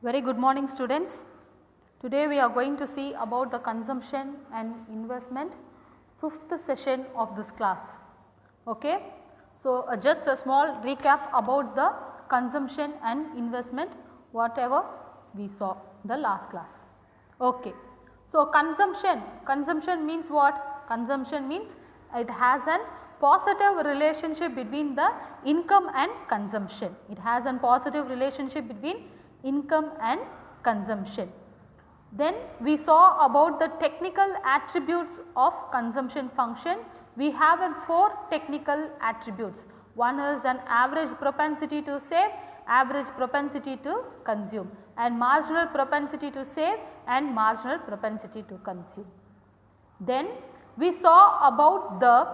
Very good morning students. Today we are going to see about the consumption and investment, 5th session of this class. Okay. So, just a small recap about the consumption and investment whatever we saw the last class. Okay. So, consumption means what? Consumption means it has an positive relationship between the income and consumption. It has a positive relationship between income and consumption. Then we saw about the technical attributes of consumption function. We have 4 technical attributes. One is an average propensity to save, average propensity to consume, and marginal propensity to save and marginal propensity to consume. Then we saw about the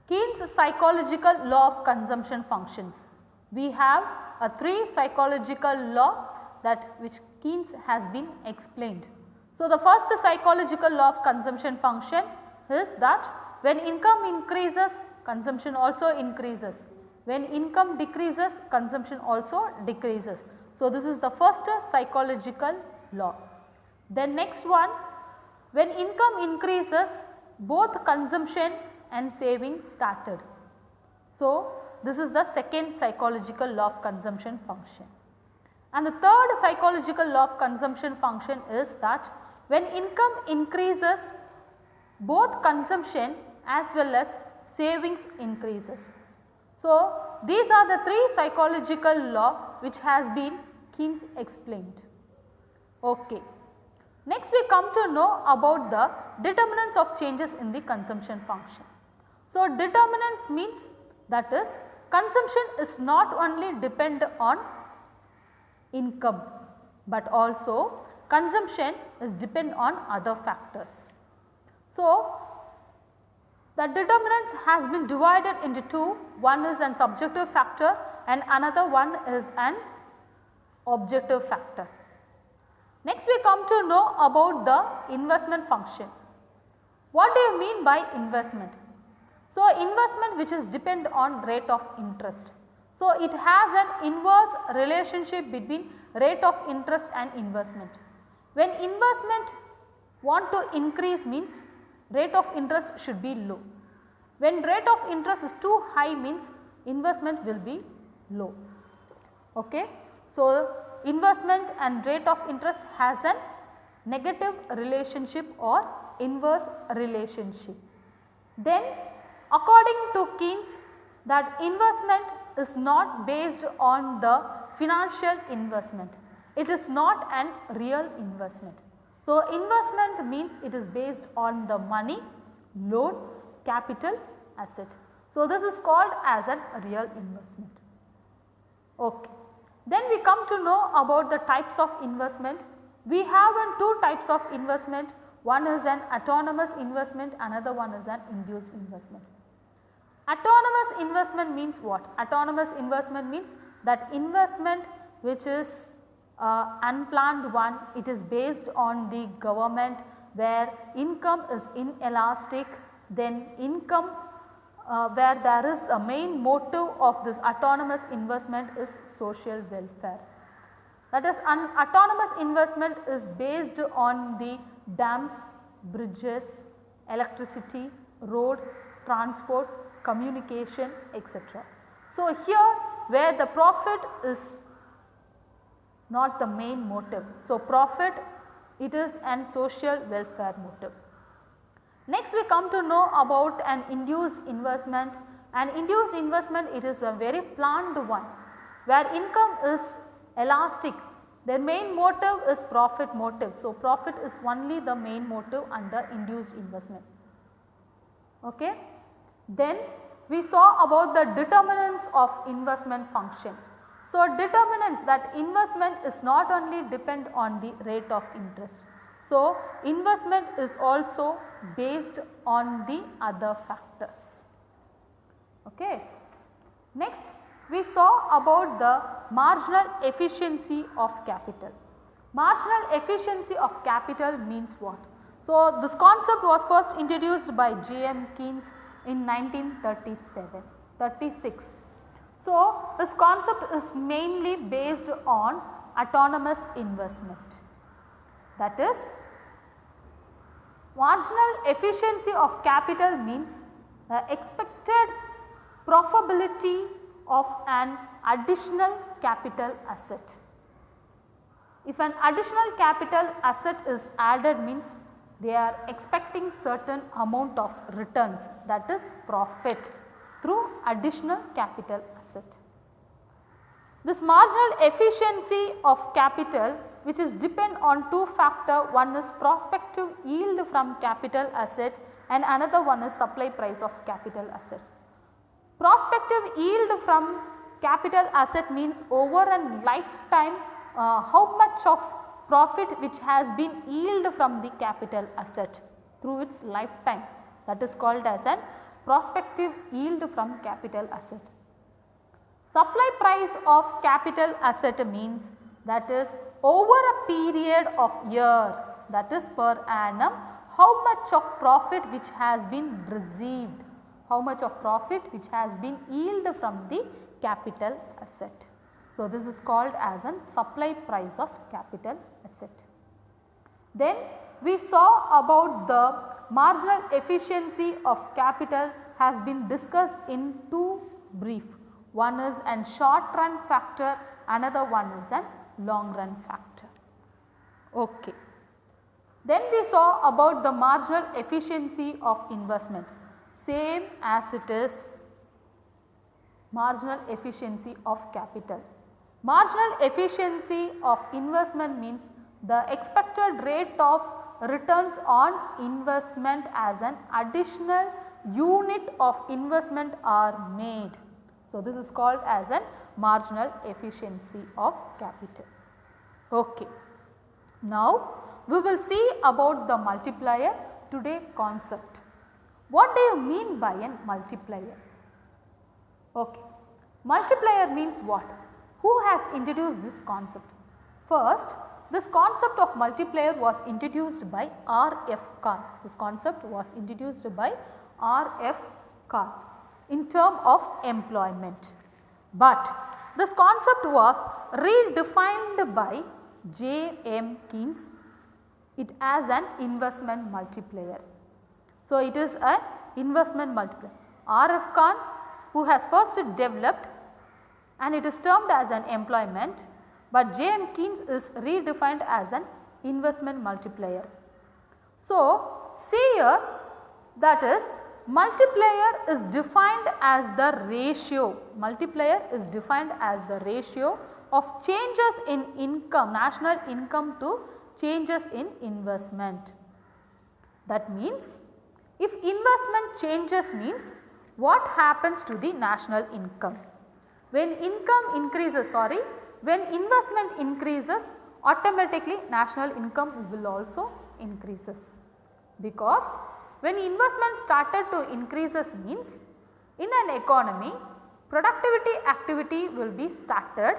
Keynes psychological law of consumption functions. We have a 3 psychological law that which Keynes has been explained. So, the first psychological law of consumption function is that when income increases, consumption also increases. When income decreases, consumption also decreases. So, this is the first psychological law. Then next one, when income increases, both consumption and saving started. So, this is the second psychological law of consumption function. And the third psychological law of consumption function is that when income increases, both consumption as well as savings increases. So, these are the 3 psychological law which has been Keynes explained. Okay. Next we come to know about the determinants of changes in the consumption function. So, determinants means that is consumption is not only depend on income, but also consumption is depend on other factors. So, the determinants has been divided into 2, one is an subjective factor and another one is an objective factor. Next we come to know about the investment function. What do you mean by investment? So, investment which is depend on rate of interest. So, it has an inverse relationship between rate of interest and investment. When investment want to increase means rate of interest should be low. When rate of interest is too high means investment will be low. Okay. So, investment and rate of interest has a negative relationship or inverse relationship. Then according to Keynes, that investment is not based on the financial investment, it is not an real investment. So, investment means it is based on the money, loan, capital, asset. So, this is called as a real investment. Okay. Then we come to know about the types of investment. We have 2 types of investment, one is an autonomous investment, another one is an induced investment. Autonomous investment means what? Autonomous investment means that investment which is unplanned one, it is based on the government where income is inelastic, then income where there is a main motive of this autonomous investment is social welfare. That is, an autonomous investment is based on the dams, bridges, electricity, road, transport, communication, etc. So, here where the profit is not the main motive. So, profit it is an social welfare motive. Next we come to know about an induced investment. An induced investment, it is a very planned one where income is elastic, their main motive is profit motive. So, profit is only the main motive under induced investment. Okay. Then we saw about the determinants of investment function. So, determinants that investment is not only depend on the rate of interest. So, investment is also based on the other factors. Okay. Next we saw about the marginal efficiency of capital. Marginal efficiency of capital means what? So, this concept was first introduced by J.M. Keynes in 1936. So, this concept is mainly based on autonomous investment, that is marginal efficiency of capital means the expected profitability of an additional capital asset. If an additional capital asset is added means they are expecting certain amount of returns, that is profit through additional capital asset. This marginal efficiency of capital, which is depend on two factor, one is prospective yield from capital asset and another one is supply price of capital asset. Prospective yield from capital asset means over a lifetime how much of profit which has been yield from the capital asset through its lifetime, that is called as an prospective yield from capital asset. Supply price of capital asset means that is over a period of year, that is per annum, how much of profit which has been received, how much of profit which has been yield from the capital asset. So, this is called as an supply price of capital asset. Then we saw about the marginal efficiency of capital has been discussed in two brief. One is an short run factor, another one is an long run factor. Okay. Then we saw about the marginal efficiency of investment, same as it is marginal efficiency of capital. Marginal efficiency of investment means the expected rate of returns on investment as an additional unit of investment are made. So, this is called as an marginal efficiency of capital. Okay. Now, we will see about the multiplier today concept. What do you mean by a multiplier? Okay. Multiplier means what? Who has introduced this concept? First, this concept of multiplier was introduced by R.F. Karl. This concept was introduced by R.F. Karl in term of employment. But this concept was redefined by J.M. Keynes it as an investment multiplier. So, it is an investment multiplier. R.F. Karl, who has first developed and it is termed as an employment, but J.M. Keynes is redefined as an investment multiplier. So, see here, that is multiplier is defined as the ratio, multiplier is defined as the ratio of changes in income, national income to changes in investment. That means, if investment changes means what happens to the national income? When income increases, when investment increases, automatically national income will also increases, because when investment started to increases means in an economy productivity activity will be started,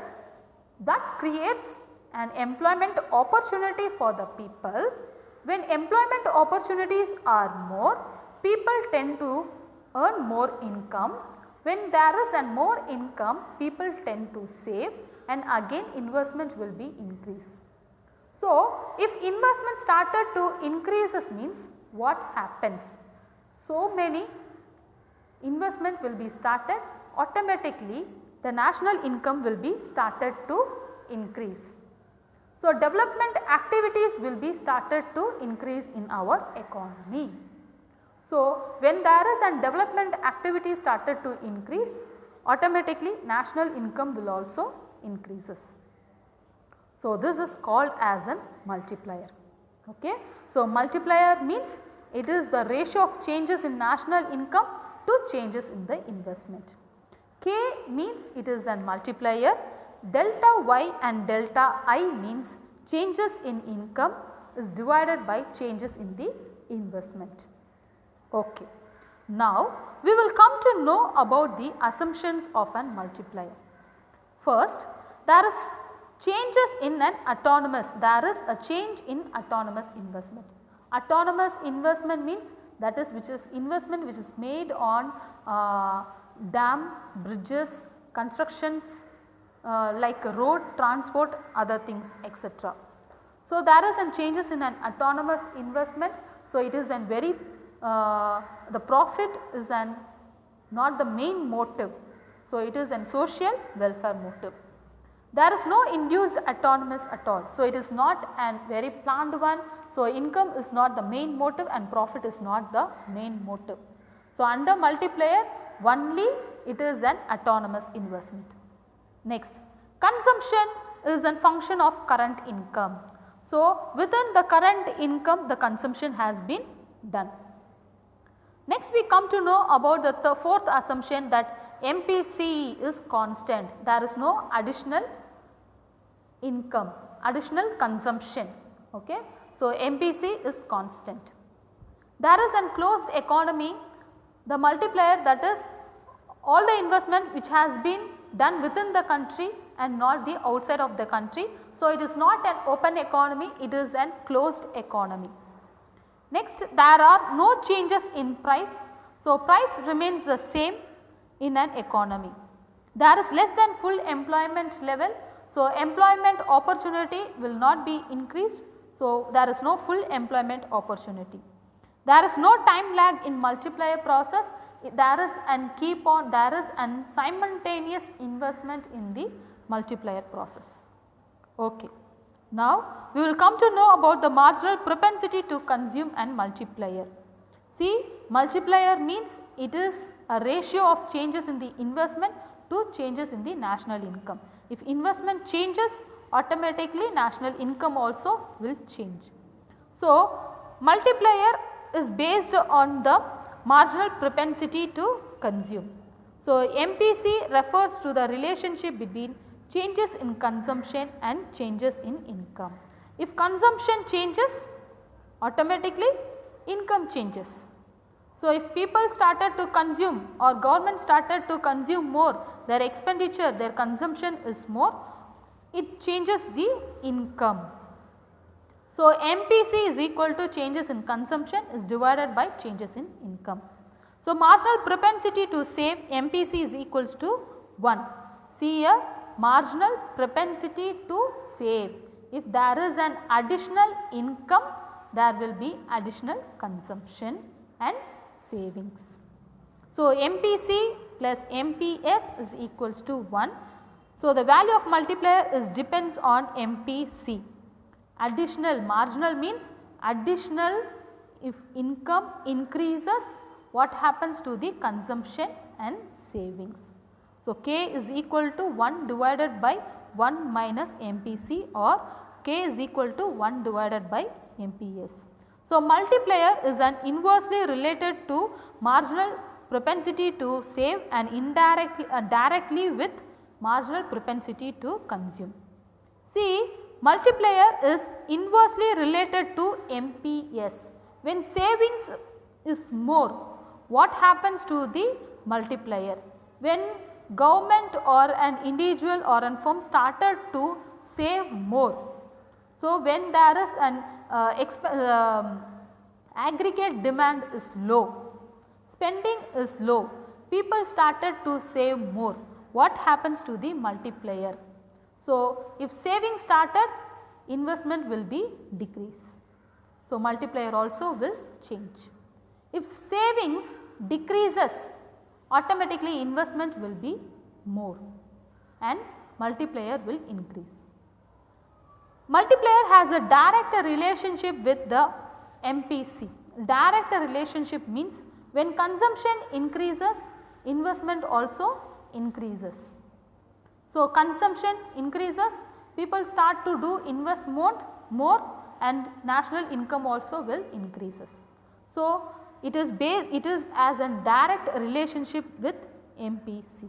that creates an employment opportunity for the people. When employment opportunities are more, people tend to earn more income. When there is an more income, people tend to save and again investment will be increased. So, if investment started to increases means what happens? So many investment will be started, automatically the national income will be started to increase. So, development activities will be started to increase in our economy. So, when there is an development activity started to increase, automatically national income will also increases. So, this is called as a multiplier. Okay. So, multiplier means it is the ratio of changes in national income to changes in the investment. K means it is a multiplier, delta Y and delta I means changes in income is divided by changes in the investment. Okay. Now, we will come to know about the assumptions of an multiplier. First, there is changes in an autonomous, there is a change in autonomous investment. Autonomous investment means that is which is investment which is made on dam, bridges, constructions like road, transport, other things, etc. So, there is an changes in an autonomous investment. So, it is an very the profit is an not the main motive. So, it is an social welfare motive. There is no induced autonomous at all. So, it is not an very planned one. So, income is not the main motive and profit is not the main motive. So, under multiplier only it is an autonomous investment. Next, consumption is a function of current income. So, within the current income the consumption has been done. Next we come to know about the fourth assumption that MPC is constant. There is no additional income, additional consumption. Okay. So, MPC is constant. There is an closed economy, the multiplier, that is all the investment which has been done within the country and not the outside of the country. So, it is not an open economy, it is an closed economy. Next, there are no changes in price. So, price remains the same in an economy. There is less than full employment level. So, employment opportunity will not be increased. So, there is no full employment opportunity. There is no time lag in multiplier process. There is an simultaneous investment in the multiplier process. Okay. Now, we will come to know about the marginal propensity to consume and multiplier. See, multiplier means it is a ratio of changes in the investment to changes in the national income. If investment changes, automatically national income also will change. So, multiplier is based on the marginal propensity to consume. So, MPC refers to the relationship between changes in consumption and changes in income. If consumption changes, automatically income changes. So, if people started to consume or government started to consume more, their expenditure, their consumption is more, it changes the income. So, MPC is equal to changes in consumption is divided by changes in income. So, marginal propensity to save, MPC is equals to 1. See here, marginal propensity to save. If there is an additional income, there will be additional consumption and savings. So, MPC plus MPS is equals to 1. So, the value of multiplier is depends on MPC. Additional, marginal means additional, if income increases, what happens to the consumption and savings. So, K is equal to 1 divided by 1 minus MPC, or K is equal to 1 divided by MPS. So, multiplier is an inversely related to marginal propensity to save and indirectly directly with marginal propensity to consume. See, multiplier is inversely related to MPS. When savings is more, what happens to the multiplier? When government or an individual or a firm started to save more. So, when there is an aggregate demand is low, spending is low, people started to save more, what happens to the multiplier? So, if saving started, investment will be decrease. So, multiplier also will change. If savings decreases, automatically investment will be more and multiplier will increase. Multiplier has a direct relationship with the MPC. Direct relationship means when consumption increases, investment also increases. So, consumption increases, people start to do invest more and national income also will increases. So, it is as a direct relationship with MPC.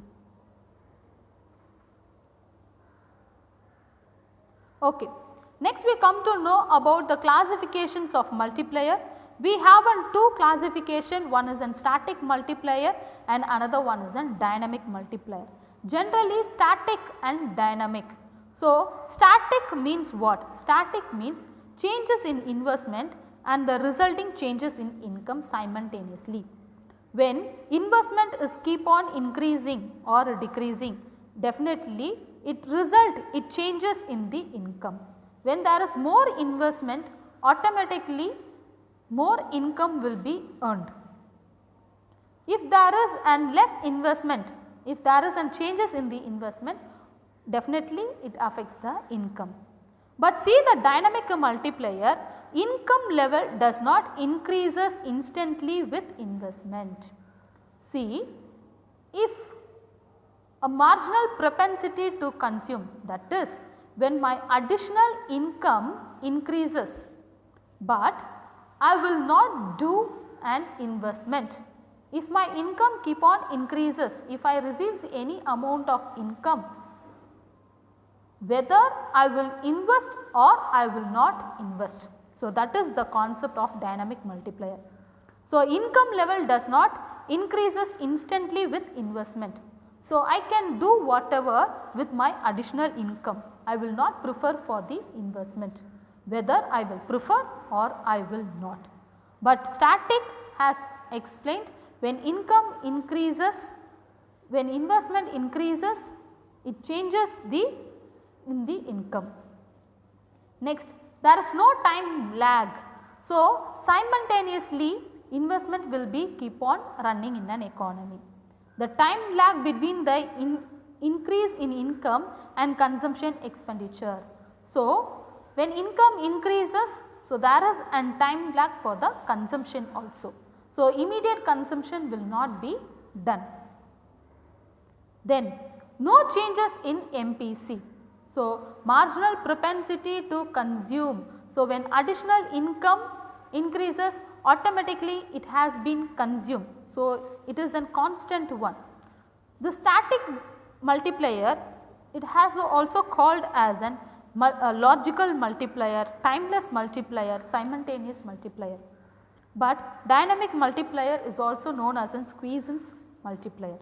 Okay. Next we come to know about the classifications of multiplier. We have two classification, one is a static multiplier and another one is a dynamic multiplier. Generally static and dynamic. So, static means what? Static means changes in investment and the resulting changes in income simultaneously. When investment is keep on increasing or decreasing, definitely it changes in the income. When there is more investment, automatically more income will be earned. If there is an less investment, if there is an changes in the investment, definitely it affects the income. But see the dynamic multiplier, income level does not increases instantly with investment. See, if a marginal propensity to consume, that is when my additional income increases, but I will not do an investment. If my income keep on increases, if I receive any amount of income, whether I will invest or I will not invest. So, that is the concept of dynamic multiplier. So, income level does not increases instantly with investment. So, I can do whatever with my additional income. I will not prefer for the investment, whether I will prefer or I will not. But static has explained, when income increases, when investment increases, it changes in the income. Next, there is no time lag. So, simultaneously investment will be keep on running in an economy. The time lag between the increase in income and consumption expenditure. So, when income increases, so there is a time lag for the consumption also. So, immediate consumption will not be done. Then no changes in MPC. So, marginal propensity to consume. So, when additional income increases, automatically it has been consumed. So, it is a constant one. The static multiplier, it has also called as a logical multiplier, timeless multiplier, simultaneous multiplier. But dynamic multiplier is also known as a Squeezins multiplier.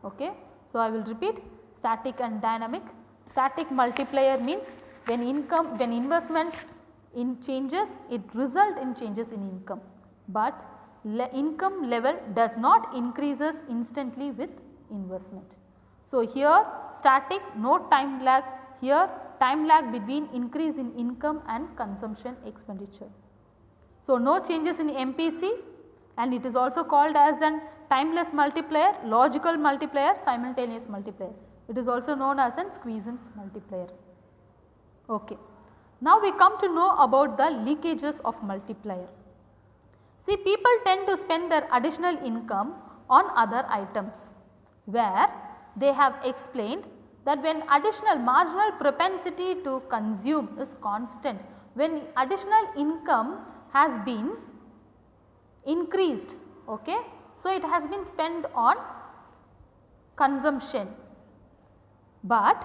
Okay. So, I will repeat static and dynamic. Static multiplier means when investment changes, it result in changes in income, but income level does not increases instantly with investment. So, here static, no time lag, here time lag between increase in income and consumption expenditure. So, no changes in MPC, and it is also called as an timeless multiplier, logical multiplier, simultaneous multiplier. It is also known as an Squeezins multiplier. Okay. Now, we come to know about the leakages of multiplier. See, people tend to spend their additional income on other items, where they have explained that when additional marginal propensity to consume is constant, when additional income has been increased, okay, so it has been spent on consumption, but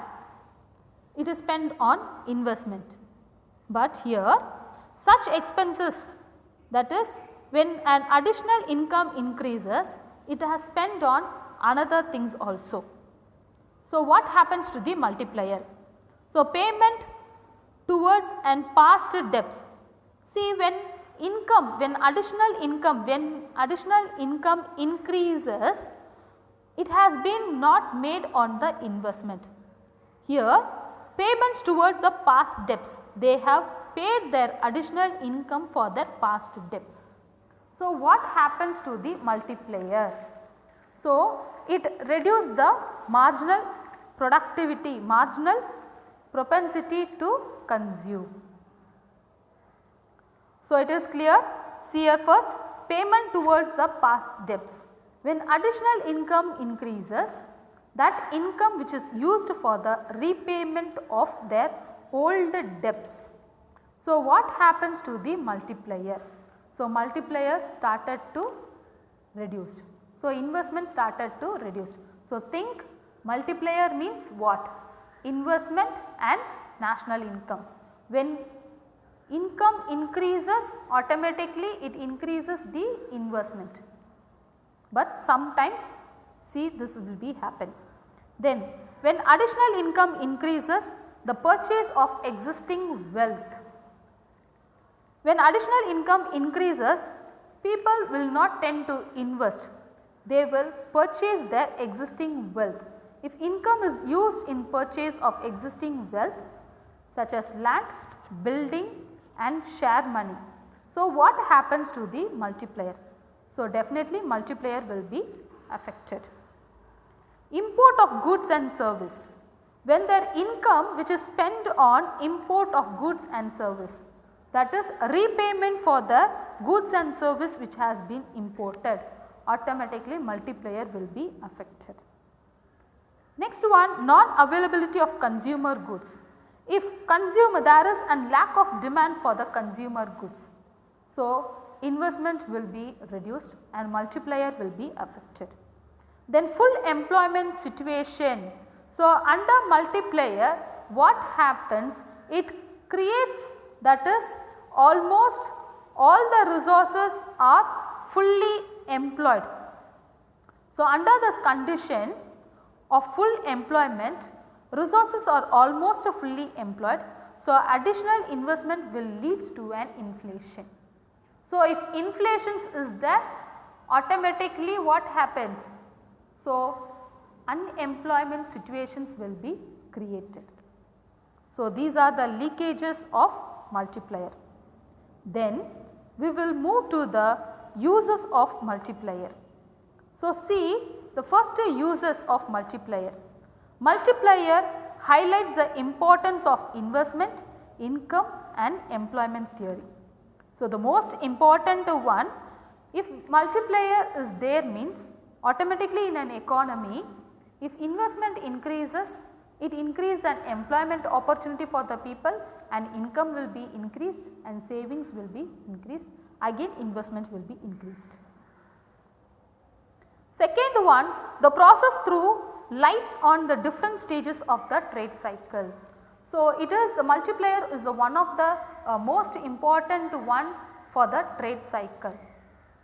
it is spent on investment. But here such expenses, that is when an additional income increases, it has spent on another things also. So, what happens to the multiplier? So, payment towards and past debts. See, when additional income increases, it has been not made on the investment. Here payments towards the past debts, they have paid their additional income for their past debts. So, what happens to the multiplier? So, it reduces the marginal productivity, marginal propensity to consume. So, it is clear. See here first, payment towards the past debts. When additional income increases, that income which is used for the repayment of their old debts. So, what happens to the multiplier? So, multiplier started to reduce. So, investment started to reduce. So, think multiplier means what? Investment and national income. When income increases, automatically it increases the investment, but sometimes see this will be happen. Then when additional income increases, the purchase of existing wealth. When additional income increases, people will not tend to invest, they will purchase their existing wealth. if income is used in purchase of existing wealth such as land, building and share money. So, what happens to the multiplier? So, definitely multiplier will be affected. Import of goods and service. When their income which is spent on import of goods and service, that is repayment for the goods and service which has been imported, automatically multiplier will be affected. Next one, non-availability of consumer goods. If there is a lack of demand for the consumer goods, so investment will be reduced and multiplier will be affected. Then full employment situation. So, under multiplier what happens? It creates, that is almost all the resources are fully employed. So, under this condition of full employment, resources are almost fully employed. So, additional investment will lead to an inflation. So, if inflation is there, automatically what happens? So, unemployment situations will be created. So, these are the leakages of multiplier. Then we will move to the uses of multiplier. So, see the first uses of multiplier. Multiplier highlights the importance of investment, income and employment theory. So, the most important one, if multiplier is there means automatically in an economy, if investment increases, it increases an employment opportunity for the people and income will be increased and savings will be increased, again investment will be increased. Second one, the process through lights on the different stages of the trade cycle. So, it is the multiplier is one of the most important one for the trade cycle.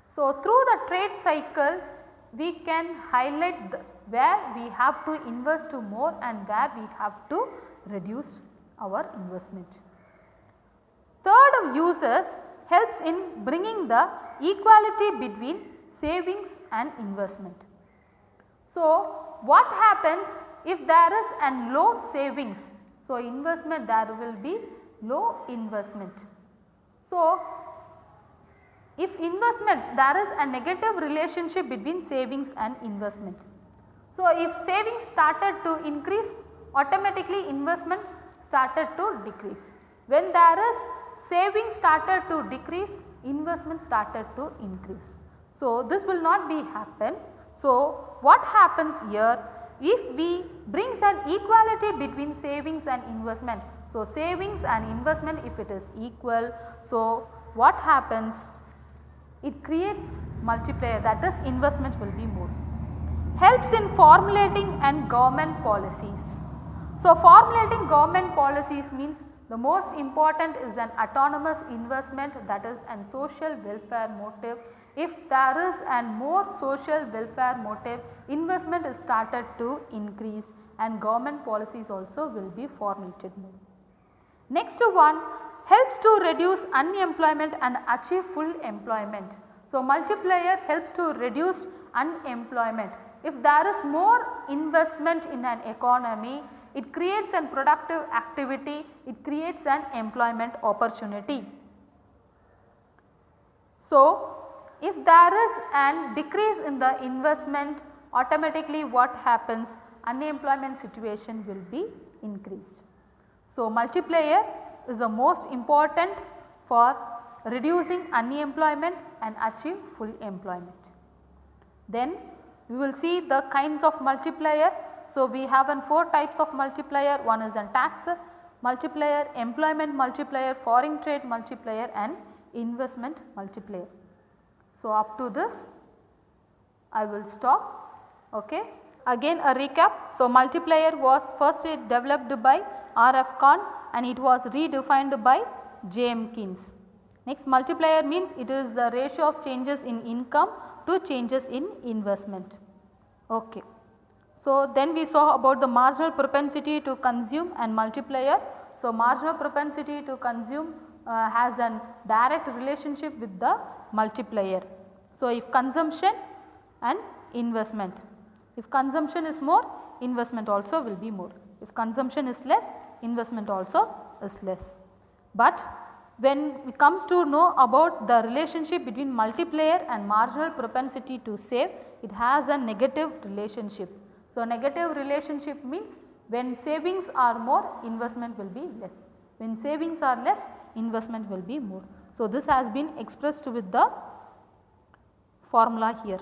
So, through the trade cycle we can highlight where we have to invest more and where we have to reduce our investment. Third uses helps in bringing the equality between savings and investment. So, what happens if there is a low savings? So, investment there will be low investment. So, if investment there is a negative relationship between savings and investment. So, if savings started to increase, automatically investment started to decrease. When there is savings started to decrease, investment started to increase. So, this will not be happen. So, what happens here? If we brings an equality between savings and investment, so savings and investment if it is equal, so what happens? It creates multiplier, that is investment will be more. Helps in formulating and government policies. So, formulating government policies means the most important is an autonomous investment, that is an social welfare motive. If there is a more social welfare motive, investment is started to increase and government policies also will be formulated more. Next one, helps to reduce unemployment and achieve full employment. So, multiplier helps to reduce unemployment. If there is more investment in an economy, it creates an productive activity, it creates an employment opportunity. So, if there is an decrease in the investment, automatically what happens? Unemployment situation will be increased. So, multiplier is the most important for reducing unemployment and achieve full employment. Then we will see the kinds of multiplier. So, we have 4 types of multiplier, one is a tax multiplier, employment multiplier, foreign trade multiplier and investment multiplier. So, up to this I will stop. Okay. Again a recap. So, multiplier was first developed by R.F. Kahn and it was redefined by J.M. Keynes. Next, multiplier means it is the ratio of changes in income to changes in investment. Okay. So, then we saw about the marginal propensity to consume and multiplier. So, marginal propensity to consume has a direct relationship with the multiplier. So, if consumption and investment, if consumption is more, investment also will be more. If consumption is less, investment also is less. But when it comes to know about the relationship between multiplier and marginal propensity to save, it has a negative relationship. So, negative relationship means when savings are more, investment will be less. When savings are less, investment will be more. So, this has been expressed with the formula here.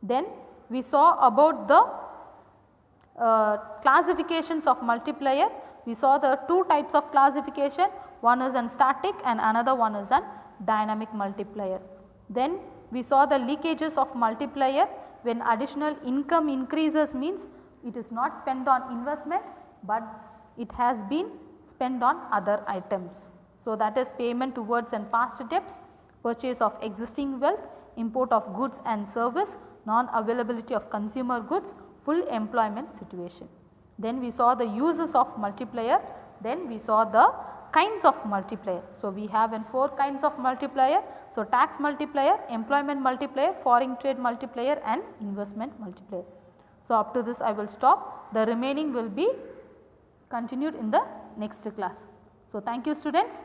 Then we saw about the classifications of multiplier. We saw the two types of classification, one is an static and another one is an dynamic multiplier. Then we saw the leakages of multiplier. When additional income increases means it is not spent on investment, but it has been spent on other items. So, that is payment towards and past debts, purchase of existing wealth, import of goods and service, non-availability of consumer goods, full employment situation. Then we saw the uses of multiplier, then we saw the kinds of multiplier. So, we have 4 kinds of multiplier. So, tax multiplier, employment multiplier, foreign trade multiplier and investment multiplier. So, up to this I will stop, the remaining will be continued in the next class. So, thank you students.